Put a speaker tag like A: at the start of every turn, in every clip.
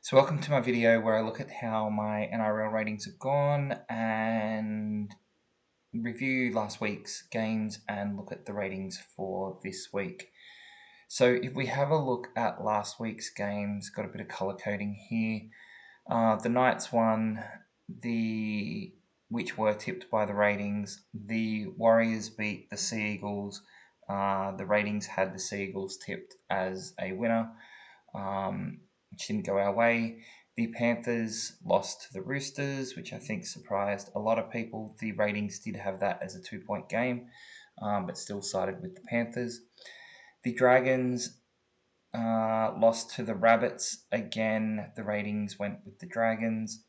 A: So welcome to my video where I look at how my NRL ratings have gone and review last week's games and look at the ratings for this week. So if we have a look at last week's games, got a bit of colour coding here. The Knights won, which were tipped by the ratings. The Warriors beat the Sea Eagles. The ratings had the Sea Eagles tipped as a winner. Which didn't go our way. The Panthers lost to the Roosters, which I think surprised a lot of people. The ratings did have that as a 2-point game, but still sided with the Panthers. The Dragons lost to the Rabbits. Again, the ratings went with the Dragons.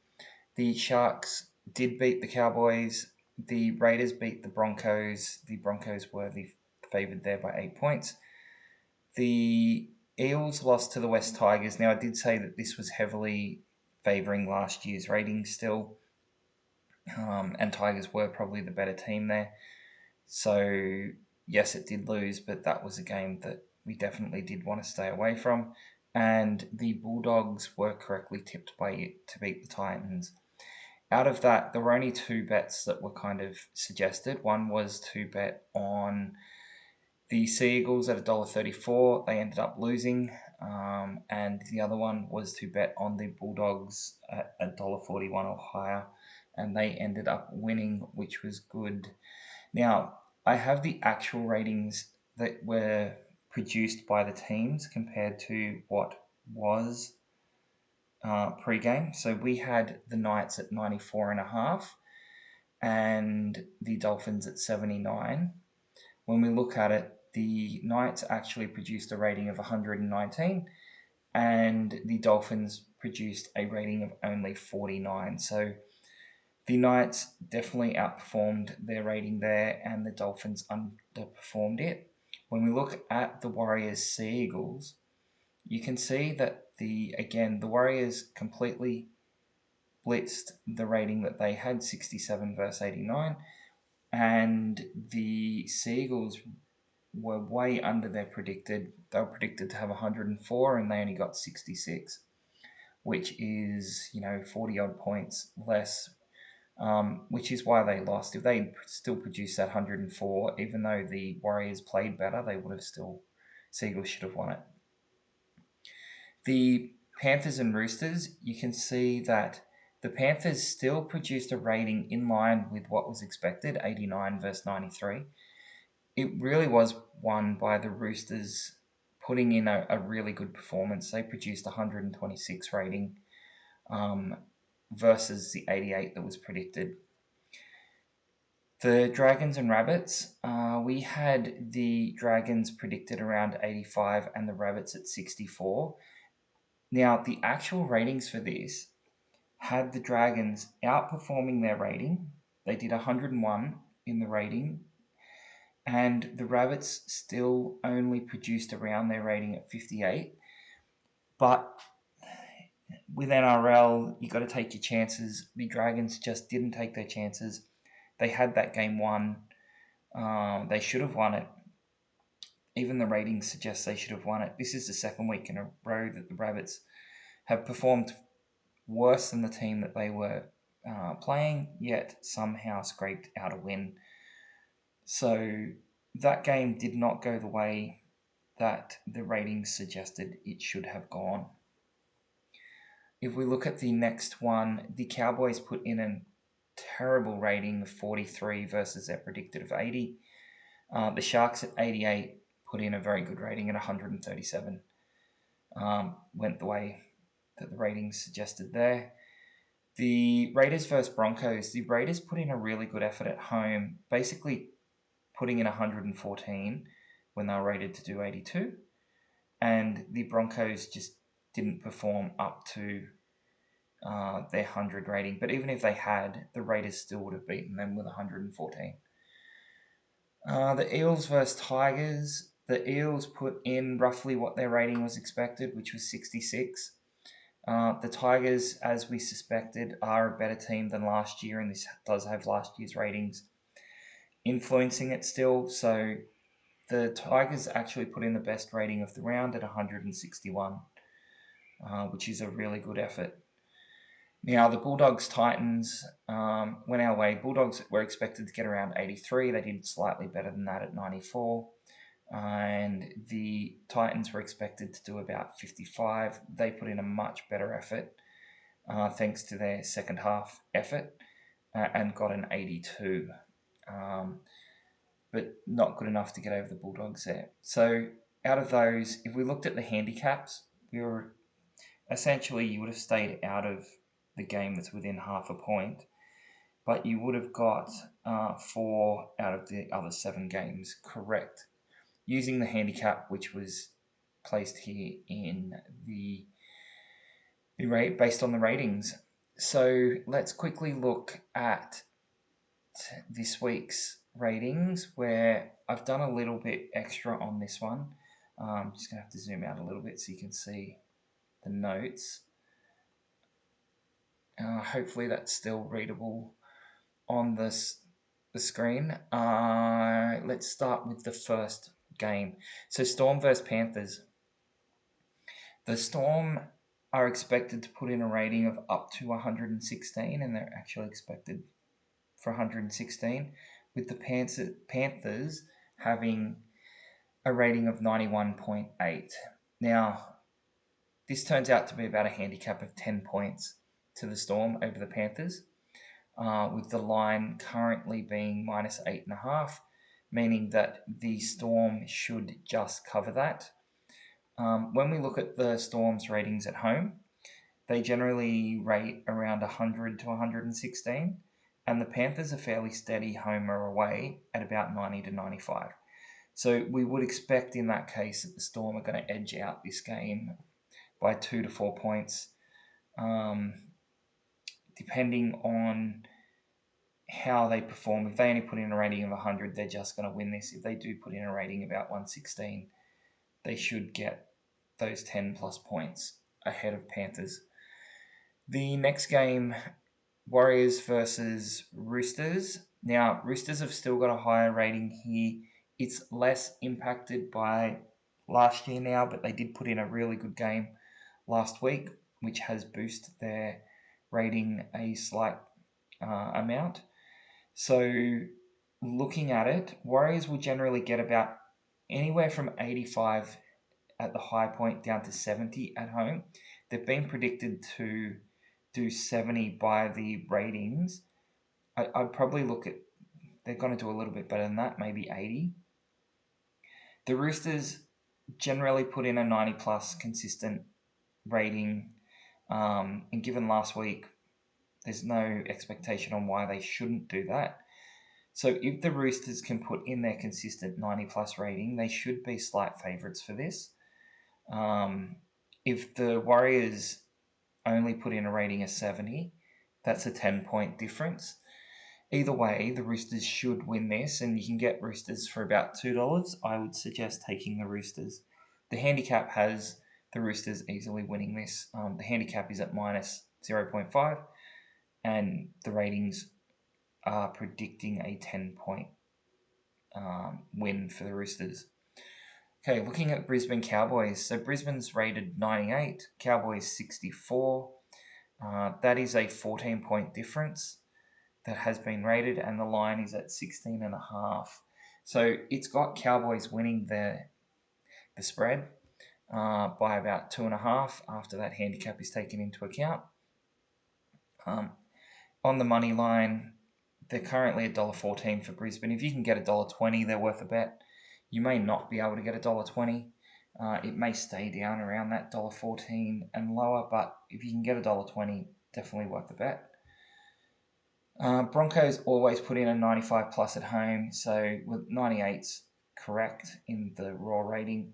A: The Sharks did beat the Cowboys. The Raiders beat the Broncos. The Broncos were the favoured there by 8 points. The Eels lost to the West Tigers. Now, I did say that this was heavily favouring last year's ratings still, and Tigers were probably the better team there. So, yes, it did lose, but that was a game that we definitely did want to stay away from. And the Bulldogs were correctly tipped by it to beat the Titans. Out of that, there were only two bets that were kind of suggested. One was to bet on the Sea Eagles at $1.34, they ended up losing, and the other one was to bet on the Bulldogs at $1.41 or higher, and they ended up winning, which was good. Now, I have the actual ratings that were produced by the teams compared to what was pre-game. So we had the Knights at 94.5 and the Dolphins at 79. When we look at it, the Knights actually produced a rating of 119 and the Dolphins produced a rating of only 49. So the Knights definitely outperformed their rating there and the Dolphins underperformed it. When we look at the Warriors Sea Eagles, you can see that the Warriors completely blitzed the rating that they had, 67 versus 89, and the Sea Eagles were way under their predicted. They were predicted to have 104 and they only got 66, which is 40 odd points less, which is why they lost. If they still produced that 104, even though the Warriors played better, they would have still, Seagulls should have won it. The Panthers and Roosters, you can see that the Panthers still produced a rating in line with what was expected, 89 versus 93. It really was won by the Roosters putting in a really good performance. They produced 126 rating versus the 88 that was predicted. The Dragons and Rabbits, we had the Dragons predicted around 85 and the Rabbits at 64. Now, the actual ratings for this had the Dragons outperforming their rating. They did 101 in the rating, and the Rabbits still only produced around their rating at 58. But with NRL, you got to take your chances. The Dragons just didn't take their chances. They had that game won. They should have won it. Even the ratings suggest they should have won it. This is the second week in a row that the Rabbits have performed worse than the team that they were playing, yet somehow scraped out a win. So that game did not go the way that the ratings suggested it should have gone. If we look at the next one, the Cowboys put in a terrible rating of 43 versus their predicted of 80. The Sharks at 88 put in a very good rating at 137. Went the way that the ratings suggested there. The Raiders versus Broncos, the Raiders put in a really good effort at home, basically putting in 114 when they were rated to do 82. And the Broncos just didn't perform up to their 100 rating. But even if they had, the Raiders still would have beaten them with 114. The Eels versus Tigers. The Eels put in roughly what their rating was expected, which was 66. The Tigers, as we suspected, are a better team than last year, and this does have last year's ratings influencing it still. So the Tigers actually put in the best rating of the round at 161. which is a really good effort. Now, the Bulldogs-Titans went our way. Bulldogs were expected to get around 83. They did slightly better than that at 94. And the Titans were expected to do about 55. They put in a much better effort thanks to their second half effort and got an 82. But not good enough to get over the Bulldogs there. So out of those, if we looked at the handicaps, we were essentially, you would have stayed out of the game that's within half a point, but you would have got 4 out of the other 7 games correct using the handicap, which was placed here in the rate based on the ratings. So let's quickly look at this week's ratings, where I've done a little bit extra on this one. I'm just going to have to zoom out a little bit so you can see the notes. Hopefully that's still readable on the screen. Let's start with the first game. So Storm versus Panthers. The Storm are expected to put in a rating of up to 116, and they're actually expected for 116, with the Panthers having a rating of 91.8. Now, this turns out to be about a handicap of 10 points to the Storm over the Panthers, with the line currently being minus 8.5, meaning that the Storm should just cover that. When we look at the Storm's ratings at home, they generally rate around 100 to 116, and the Panthers are fairly steady home or away at about 90 to 95. So we would expect in that case that the Storm are going to edge out this game by 2 to 4 points, depending on how they perform. If they only put in a rating of 100, they're just going to win this. If they do put in a rating about 116, they should get those 10 plus points ahead of Panthers. The next game, Warriors versus Roosters. Now, Roosters have still got a higher rating here. It's less impacted by last year now, but they did put in a really good game last week, which has boosted their rating a slight amount. So looking at it, Warriors will generally get about anywhere from 85 at the high point down to 70 at home. They've been predicted to do 70 by the ratings. I'd probably look at, they're going to do a little bit better than that, maybe 80. The Roosters generally put in a 90 plus consistent rating, and given last week, there's no expectation on why they shouldn't do that. So if the Roosters can put in their consistent 90 plus rating, they should be slight favourites for this. If the Warriors only put in a rating of 70, that's a 10-point difference. Either way, the Roosters should win this, and you can get Roosters for about $2. I would suggest taking the Roosters. The handicap has the Roosters easily winning this. The handicap is at minus 0.5, and the ratings are predicting a 10-point win for the Roosters. Okay, looking at Brisbane Cowboys. So Brisbane's rated 98, Cowboys 64. That is a 14-point difference that has been rated, and the line is at 16.5. So it's got Cowboys winning the spread by about 2.5 after that handicap is taken into account. On the money line, they're currently $1.14 for Brisbane. If you can get $1.20, they're worth a bet. You may not be able to get $1.20. It may stay down around that $1.14 and lower, but if you can get $1.20, definitely worth the bet. Broncos always put in a 95 plus at home, so with 98's correct in the raw rating.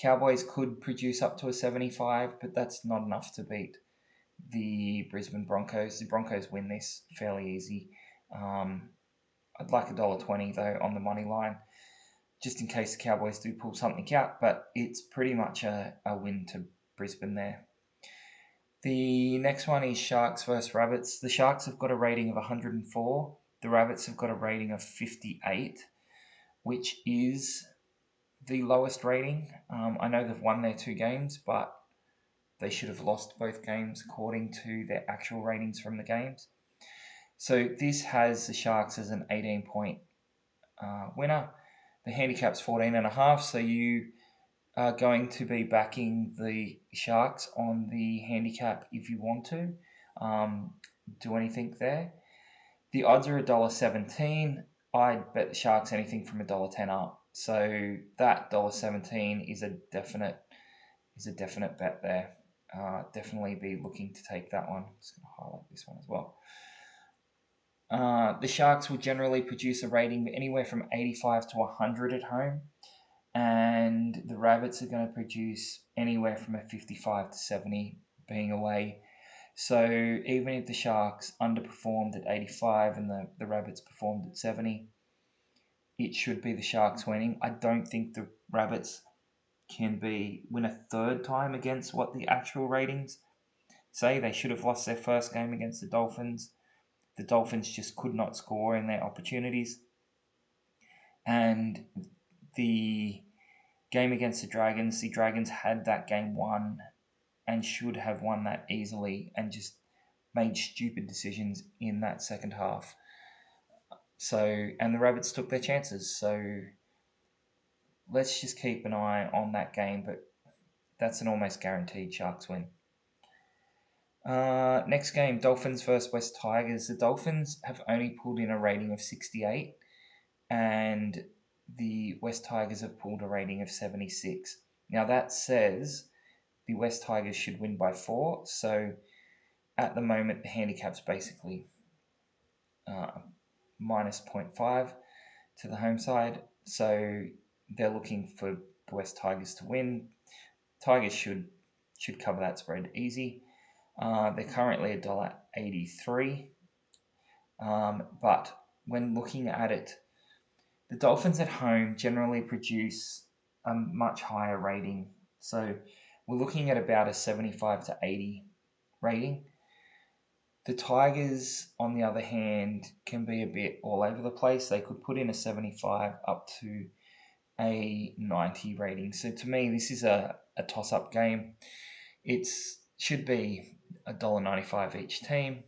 A: Cowboys could produce up to a 75, but that's not enough to beat the Brisbane Broncos. The Broncos win this fairly easy. I'd like $1.20 though on the money line, just in case the Cowboys do pull something out, but it's pretty much a win to Brisbane there. The next one is Sharks versus Rabbits. The Sharks have got a rating of 104. The Rabbits have got a rating of 58, which is the lowest rating. I know they've won their 2 games, but they should have lost both games according to their actual ratings from the games. So this has the Sharks as an 18-point winner. The handicap's 14.5, so you are going to be backing the Sharks on the handicap if you want to do anything there. The odds are $1.17. I'd bet the Sharks anything from $1.10 up. So that $1.17 is a definite bet there. Definitely be looking to take that one. I'm just going to highlight this one as well. The Sharks will generally produce a rating anywhere from 85 to 100 at home, and the Rabbits are going to produce anywhere from a 55 to 70 being away. So even if the Sharks underperformed at 85 and the Rabbits performed at 70, it should be the Sharks winning. I don't think the Rabbits can win a third time against what the actual ratings say. They should have lost their first game against the Dolphins. The Dolphins just could not score in their opportunities. And the game against the Dragons had that game won and should have won that easily and just made stupid decisions in that second half. So, and the Rabbits took their chances. So let's just keep an eye on that game, but that's an almost guaranteed Sharks win. Next game, Dolphins versus West Tigers. The Dolphins have only pulled in a rating of 68, and the West Tigers have pulled a rating of 76. Now that says the West Tigers should win by 4, so at the moment the handicap's basically minus 0.5 to the home side, so they're looking for the West Tigers to win. Tigers should cover that spread easy. They're currently $1.83, but when looking at it, the Dolphins at home generally produce a much higher rating. So we're looking at about a 75 to 80 rating. The Tigers, on the other hand, can be a bit all over the place. They could put in a 75 up to a 90 rating. So to me, this is a toss-up game. It should be $1.95 each team.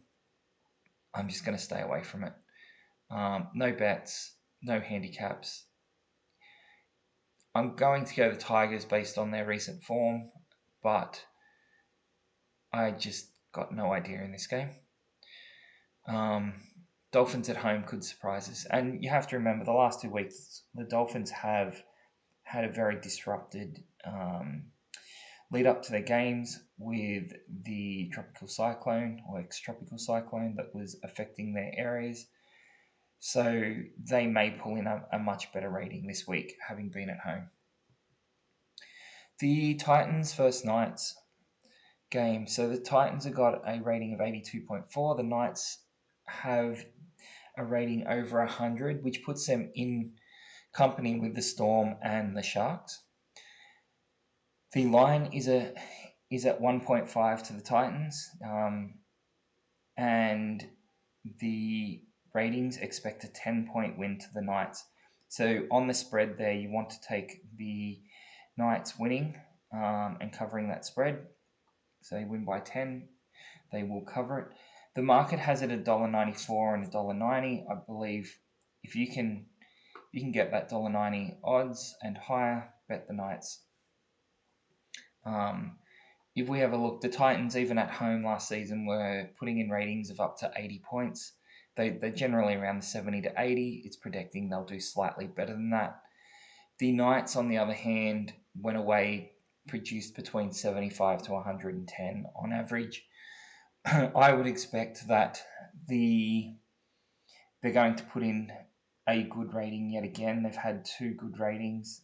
A: I'm just going to stay away from it. No bets, no handicaps. I'm going to go the Tigers based on their recent form, but I just got no idea in this game. Dolphins at home could surprise us. And you have to remember, the last 2 weeks, the Dolphins have had a very disrupted lead up to their games with the tropical cyclone or ex-tropical cyclone that was affecting their areas. So they may pull in a much better rating this week, having been at home. The Titans versus Knights game. So the Titans have got a rating of 82.4. The Knights have a rating over 100, which puts them in company with the Storm and the Sharks. The line is at 1.5 to the Titans, and the ratings expect a 10-point win to the Knights. So on the spread there, you want to take the Knights winning and covering that spread. So they win by 10, they will cover it. The market has it at $1.94 and $1.90. I believe if you can get that $1.90 odds and higher, bet the Knights. If we have a look, the Titans, even at home last season, were putting in ratings of up to 80 points. They're generally around the 70 to 80. It's predicting they'll do slightly better than that. The Knights, on the other hand, went away, produced between 75 to 110 on average. I would expect that they're going to put in a good rating yet again. They've had 2 good ratings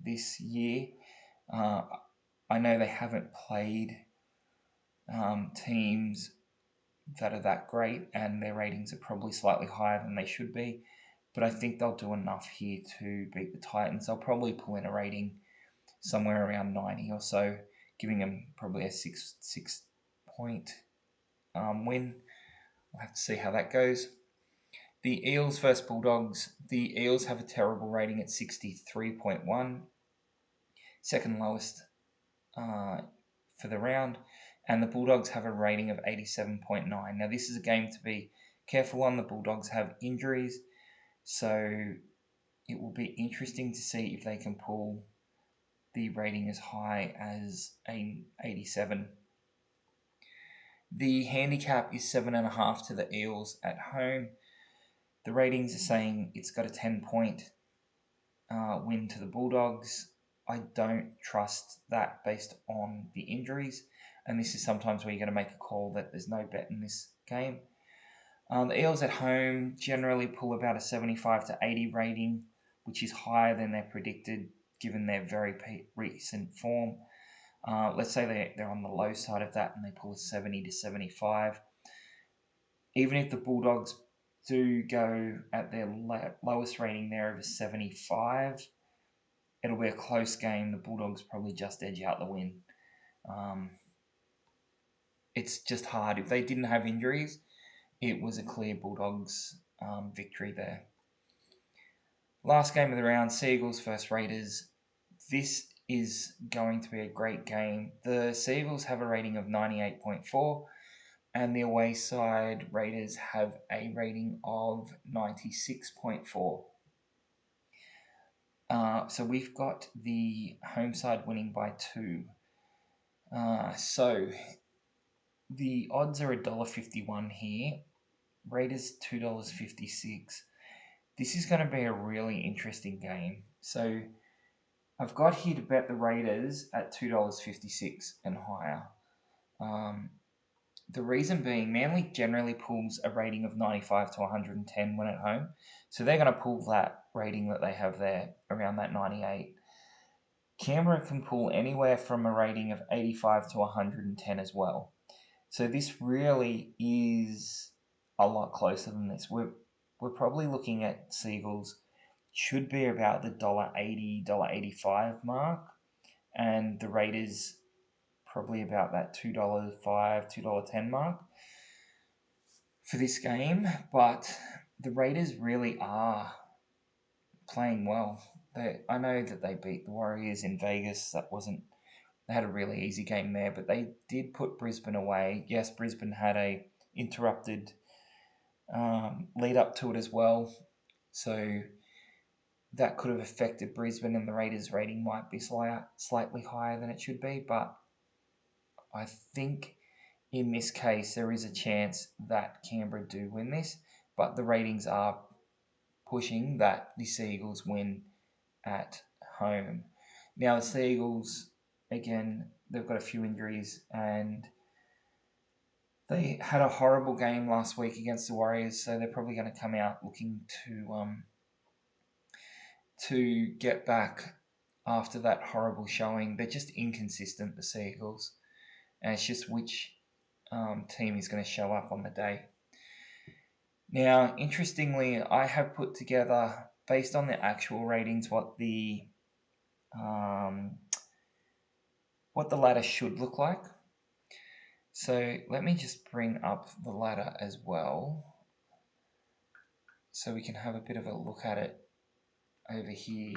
A: this year. I know they haven't played teams that are that great, and their ratings are probably slightly higher than they should be, but I think they'll do enough here to beat the Titans. They'll probably pull in a rating somewhere around 90 or so, giving them probably a 6-point win. We'll have to see how that goes. The Eels versus Bulldogs. The Eels have a terrible rating at 63.1, second lowest for the round, and the Bulldogs have a rating of 87.9. Now, this is a game to be careful on. The Bulldogs have injuries, so it will be interesting to see if they can pull the rating as high as an 87. The handicap is 7.5 to the Eels at home. The ratings are saying it's got a 10-point win to the Bulldogs. I don't trust that based on the injuries, and this is sometimes where you're going to make a call that there's no bet in this game. The Eels at home generally pull about a 75 to 80 rating, which is higher than they're predicted given their very recent form. Let's say they're on the low side of that and they pull a 70 to 75. Even if the Bulldogs do go at their lowest rating there of a 75, it'll be a close game. The Bulldogs probably just edge out the win. It's just hard. If they didn't have injuries, it was a clear Bulldogs victory there. Last game of the round, Seagulls versus Raiders. This is going to be a great game. The Seagulls have a rating of 98.4, and the away side Raiders have a rating of 96.4. So we've got the home side winning by 2. So the odds are $1.51 here. Raiders $2.56. This is going to be a really interesting game. So I've got here to bet the Raiders at $2.56 and higher. The reason being, Manly generally pulls a rating of 95 to 110 when at home. So they're going to pull that rating that they have there around that 98. Canberra can pull anywhere from a rating of 85 to 110 as well. So this really is a lot closer than this. We're probably looking at Seagulls should be about the $1.80, $1.85 mark, and the Raiders probably about that $2.05, $2.10 mark for this game. But the Raiders really are playing well. I know that they beat the Warriors in Vegas. They had a really easy game there, but they did put Brisbane away. Yes, Brisbane had a interrupted lead up to it as well, so that could have affected Brisbane, and the Raiders' rating might be slightly higher than it should be. But I think in this case there is a chance that Canberra do win this, but the ratings are pushing that the Seagulls win at home. Now the Seagulls, again, they've got a few injuries and they had a horrible game last week against the Warriors, so they're probably going to come out looking to get back after that horrible showing. They're just inconsistent, the Seagulls, and it's just which team is going to show up on the day. Now, interestingly, I have put together, based on the actual ratings, what the ladder should look like. So let me just bring up the ladder as well, so we can have a bit of a look at it over here.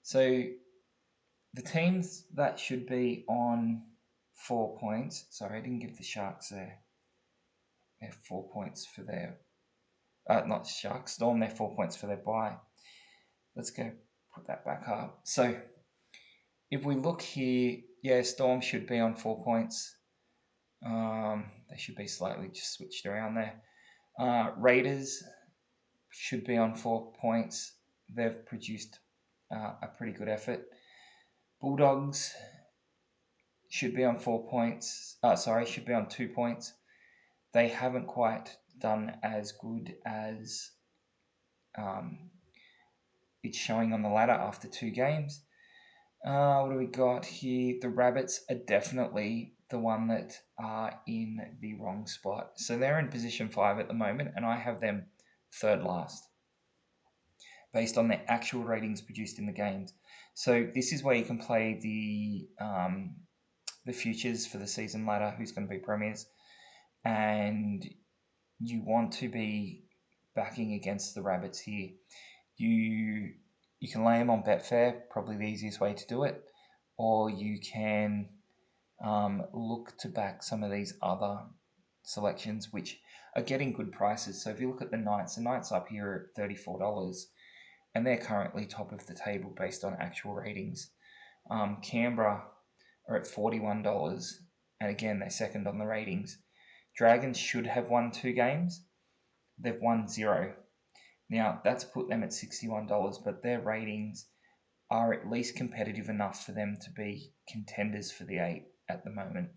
A: So the teams that should be on 4 points. Sorry, I didn't give the Sharks their 4 points for their not Sharks, Storm their 4 points for their bye. Let's go put that back up. So if we look here, yeah, Storm should be on 4 points. They should be slightly just switched around there. Raiders should be on 4 points. They've produced a pretty good effort. Bulldogs should be on 4 points. Should be on 2 points. They haven't quite done as good as it's showing on the ladder after 2 games. What do we got here? The Rabbits are definitely the one that are in the wrong spot. So they're in position 5 at the moment, and I have them third last, based on their actual ratings produced in the games. So this is where you can play the futures for the season ladder, who's going to be premiers, and you want to be backing against the Rabbits here. You can lay them on Betfair, probably the easiest way to do it, or you can look to back some of these other selections which are getting good prices. So if you look at the Knights up here at $34, and they're currently top of the table based on actual ratings. Canberra are at $41, and again, they're second on the ratings. Dragons should have won 2 games. They've won 0. Now, that's put them at $61, but their ratings are at least competitive enough for them to be contenders for the 8 at the moment.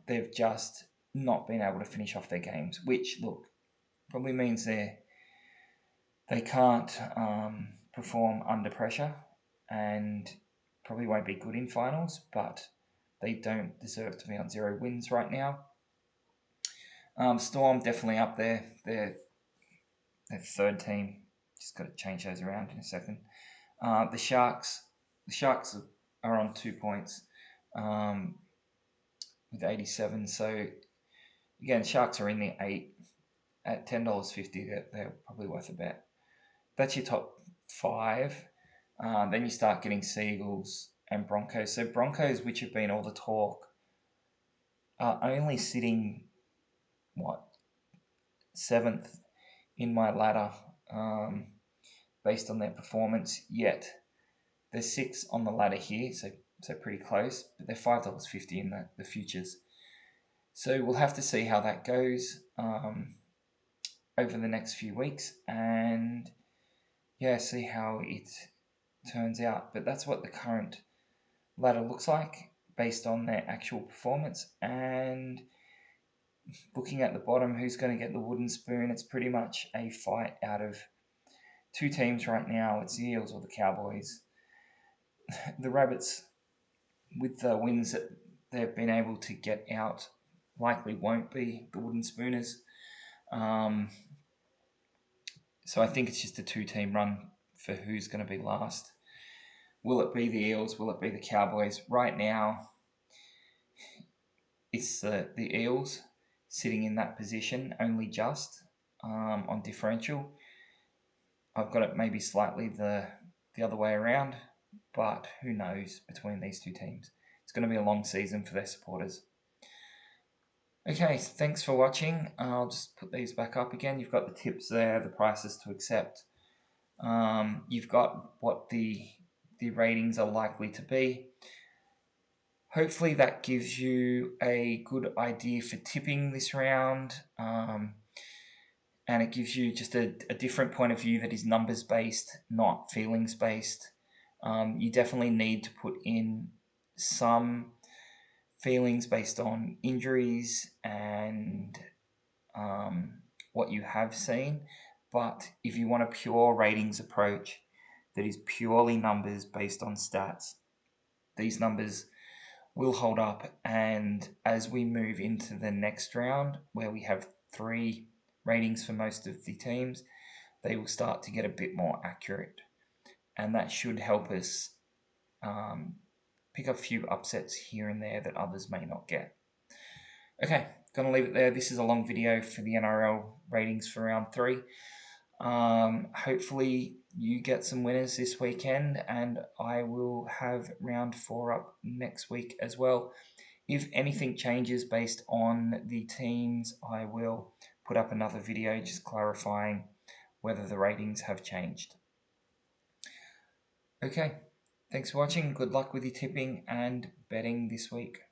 A: They've just not been able to finish off their games, which, look, probably means they can't perform under pressure and probably won't be good in finals, but they don't deserve to be on 0 wins right now. Storm definitely up there. They're third team. Just got to change those around in a second. The Sharks are on 2 points with 87. So again, Sharks are in the 8 at $10.50. They're probably worth a bet. That's your top 5. Then you start getting Seagulls and Broncos. So Broncos, which have been all the talk, are only sitting, 7th in my ladder based on their performance, yet they're 6th on the ladder here, so pretty close, but they're $5.50 in the futures. So we'll have to see how that goes over the next few weeks, and see how it turns out. But that's what the current ladder looks like based on their actual performance. And looking at the bottom, who's going to get the wooden spoon? It's pretty much a fight out of 2 teams right now. It's the Eels or the Cowboys. The Rabbits, with the wins that they've been able to get out, likely won't be the wooden spooners. So I think it's just a 2-team run for who's going to be last. Will it be the Eels? Will it be the Cowboys? Right now, it's the Eels sitting in that position, only just on differential. I've got it maybe slightly the other way around, but who knows between these 2 teams. It's going to be a long season for their supporters. Okay, thanks for watching. I'll just put these back up again. You've got the tips there, the prices to accept. You've got what the ratings are likely to be. Hopefully that gives you a good idea for tipping this round, and it gives you just a different point of view that is numbers based, not feelings based. You definitely need to put in some feelings based on injuries and what you have seen, but if you want a pure ratings approach that is purely numbers based on stats, these numbers will hold up. And as we move into the next round, where we have 3 ratings for most of the teams, they will start to get a bit more accurate, and that should help us pick up a few upsets here and there that others may not get. Okay, gonna leave it there. This is a long video for the NRL ratings for round 3. Hopefully you get some winners this weekend, and I will have round 4 up next week as well. If anything changes based on the teams, I will put up another video just clarifying whether the ratings have changed. Okay, thanks for watching. Good luck with your tipping and betting this week.